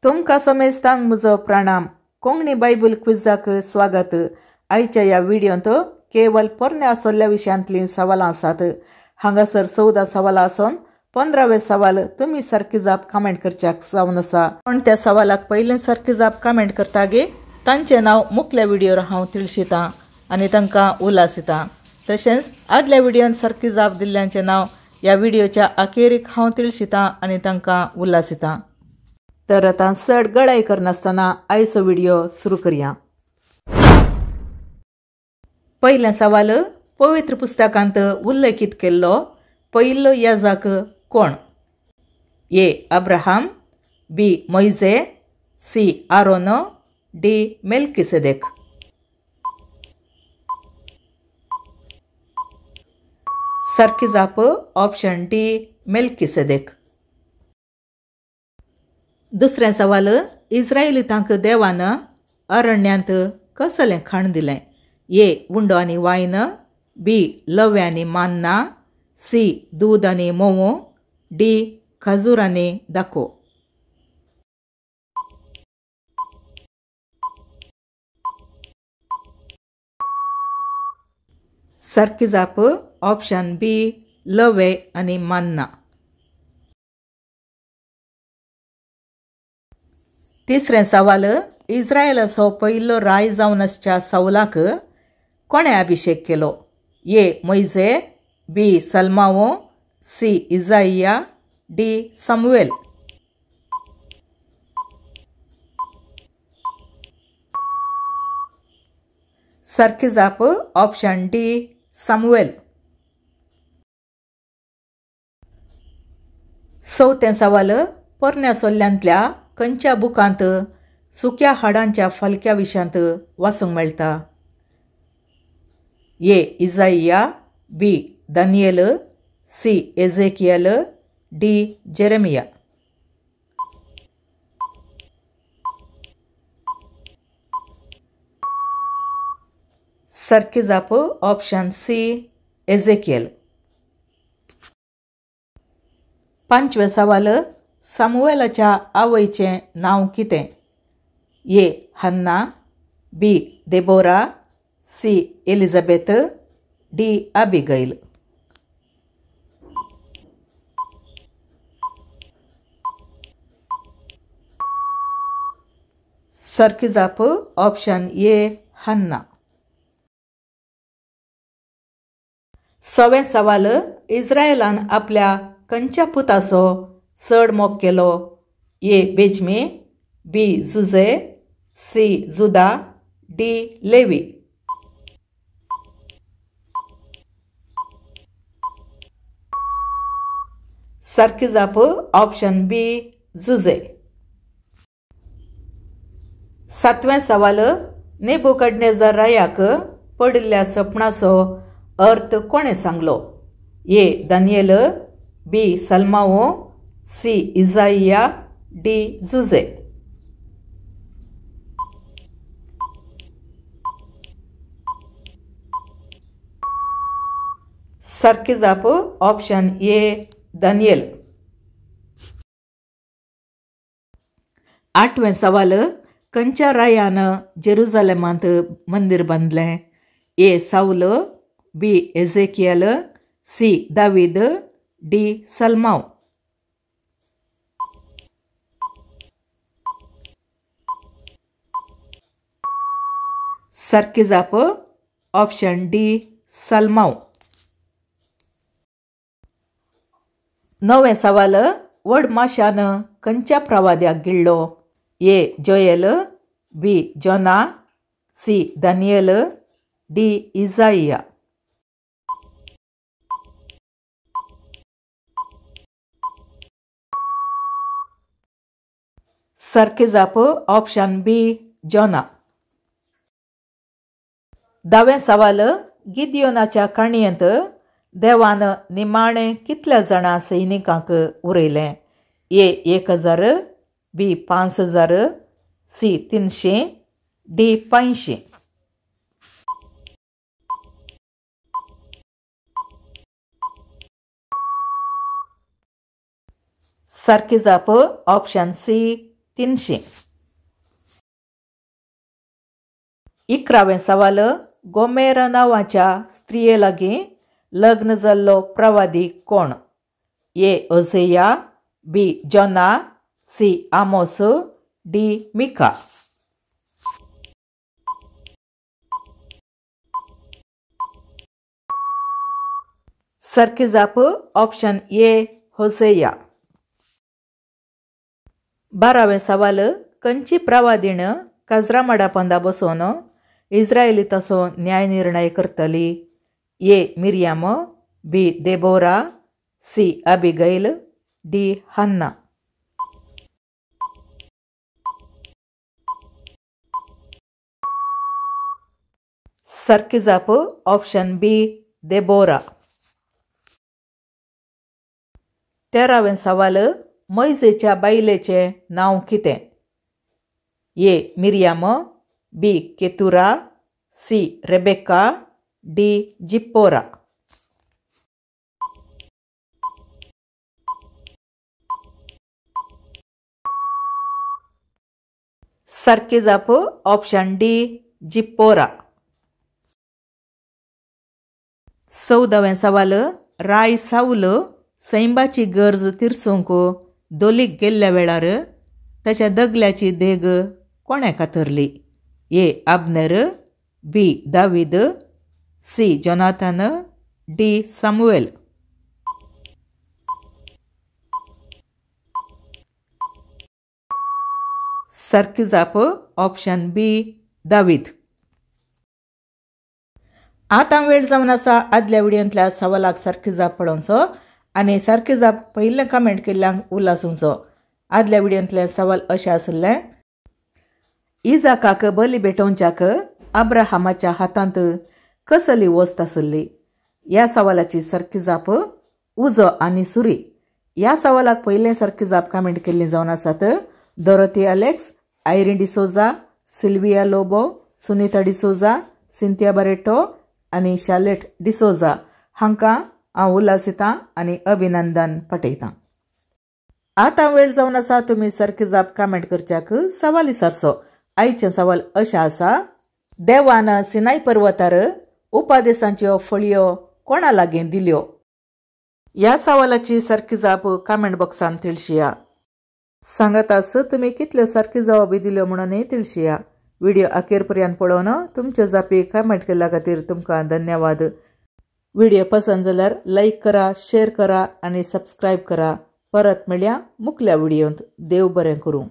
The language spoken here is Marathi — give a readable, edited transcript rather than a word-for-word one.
तुमका समेस्तांक म्हजो प्रणाम. कोंकणी बायबल क्विजाक स्वागत. आयच्या या व्हिडिओंत केवळ पोरण्या आसल्या विशयांतली सवालां आसात. हांगासर 14 सवालां आसून 15वे सवाल तुम्ही सारकी जाप कमेंट करच्याक जावन आसा. पण त्या सवालाक पयलें सारकी जाप कमेंट करतागे तांचें नाव मुखल्या व्हिडिओर हांव तिळशितां आनी तांकां उलास दितां. तशेंच आदल्या व्हिडिओन सारकी जाप दिल्ल्यांचें नाव या व्हिडिओच्या अखेरीक हांव तिळशितां आनी तांकां उलास दितां. तर आता चड गळाई करनासतना आयचो व्हिडिओ सुरू करया. पयलें सवाल, पवित्र पुस्तकांत उल्लेखीत केल्लो पयलो याजक कोण? ए. अब्राहम, बी. मोइजे, सी. आरोन, डी. मेल्किसेदेक. सारकी जाप ऑप्शन डी मेल्किसेदेक. दुसरें सवाल, इस्रायलितांक देवान अरण्यांत कसलें खाण दिलें? ए. उंडो आनी वायन, बी. लवे आनी मान्ना, सी. दूद आनी मोवो, डी. खजूर आनी दाको. सारकी जाप ऑप्शन बी लवे आनी मान्ना. तिसरें सवाल, इस्रायलाचो पयलो राय जावन आसच्या सौलाक कोणें अभिषेक केलो? ए. मोइजे, बी. सलमाओ, सी. इजाइया, डी. सामुएल. सारकी जाप ऑप्शन डी सामुएल. चवथें सवाल, पोरण्या सोल्ल्यांतल्या खंयच्या बुकांत सुक्या हाडांच्या फलक्या विशांत वाचूंक मेळटा? A. Isaiah, B. Daniel, C. Ezekiel, D. Jeremiah. सारकी जाप ऑप्शन सी एजेकियल. पांचवे सवाल, सामुएलाच्या आवयचें नांव कितें? A. Hannah, B. Deborah, C. Elizabeth, D. Abigail. सारकी जाप ऑप्शन ए हन्ना. सवें सवाल, इस्रायलान आपल्या खंयच्या पुताचो चड मोग केलो? ए. बेजमे, बी. जुजे, सी. जुदा, डी. लेवी. सारकी जाप ऑप्शन बी जुजे. सातवें सवाल, नेबुकदनेझर रायाक पडिल्ल्या सपनाचो अर्थ कोणें सांगलो? ए. दानियेल, बी. सलमाओ, सी. इजाइया, डी. जुजे. सारकी जाप ऑप्शन ए दानियेल. आठवें सवाल, खंयच्या रायान जेरुसलेमांत मंदिर बांदलें? A. Saul, B. Ezekiel, C. David, D. सलमाओ. सारकी जाप ऑप्शन डी सलमाओ. नवें सवाल, व्हड माशान खंयच्या प्रवाद्याक गिळ्ळो? ए. जोएल, बी. जोना, सी. दानियेल, डी. इजाइया. सारकी जाप ऑप्शन बी जोना. दावें सवाल, गिदियोनाच्या काणयेंत देवान निमाणें कितल्या जाणां सैनिकांक उरयलें? ए. 1000, बी. 5000, सी. 300, डी. 500. सारकी जाप ऑप्शन सी 300. 11वें सवाल गोमेर नांवाच्या स्त्रिये लागीं लग्न जाल्लो प्रवादी कोण? ए ओसेया, बी जोना, सी आमोस, डी मिका. सारकी जाप ऑप्शन ए होसेया. 12वें सवाल खंयची प्रवादीण काजरा मडापंदा बसोवन इस्रायेलीताचो न्याय निर्णय करतली? ए मिरियाम, बी देबोरा, सी अबिगैल, डी हन्ना. सारकी जाप ऑप्शन बी देबोरा. 13वें सवाल मोइजेच्या बायलेचे नांव कितें? ए मिरियाम, बी केतुरा, सी रेबेका, डी जिप्पोरा. सारकी जाप ऑप्शन डी जिप्पोरा. 14वें सवाल राय साऊल सैंबाची गरज तिरसूंक दोलीक गेल्ल्या वेळार ताच्या दगल्याची देग कोणे कातरली? ए आब्नेर, बी दावीद, सी जोनाथन, डी सामुएल. सारकी जाप ऑप्शन बी दावीद. आतां वेळ जावन आसा आदल्या व्हिडिओंतल्या सवालाक सारकी जाप पळोवचो आनी सारकी जाप पयलें कमेंट केल्ल्यांक उलासूंचो. आदल्या व्हिडिओंतले सवाल अशें आसले: इजाकाक बली भेटोवच्याक अब्राहमाच्या हातांत कसली वस्त आसली? ह्या सवालाची सारकी जाप उजो आनी सुरी. ह्या सवालाक पयलें सारकी जाप कमेंट केल्ली जावन आसात Dorothy Alex, Irene D'Souza, Sylvia Lobo, Sunita D'Souza, Cynthia Barreto आनी शार्लेट डिसोजा. हांकां हांव उल्हासितां आनी अभिनंदन पटयतां. आतां वेळ जावन आसा तुमी सारकी जाप कमेंट करच्याक सवाल विचारचो. आयचे सवाल अशें आसा: देवान सिनाय पर्वतार उपदेशांच्यो फळयो कोणा लागीं दिल्यो? ह्या सवालाची सारकी जाप कमेंट बॉक्सान तिळशिया. सांगात आस तुमी कितल्यो सारकी जवाबी दिल्यो म्हणून तिळशिया. व्हिडिओ अखेर पर्यंत पळोवन तुमच्यो जापी कमेंट केल्ल्या खातीर तुमकां धन्यवाद. व्हिडिओ पसंत जाल्यार लाईक करा, शेअर करा आनी सबस्क्राईब करा. परत मेळया मुखल्या व्हिडिओंत. देव बरें करूं.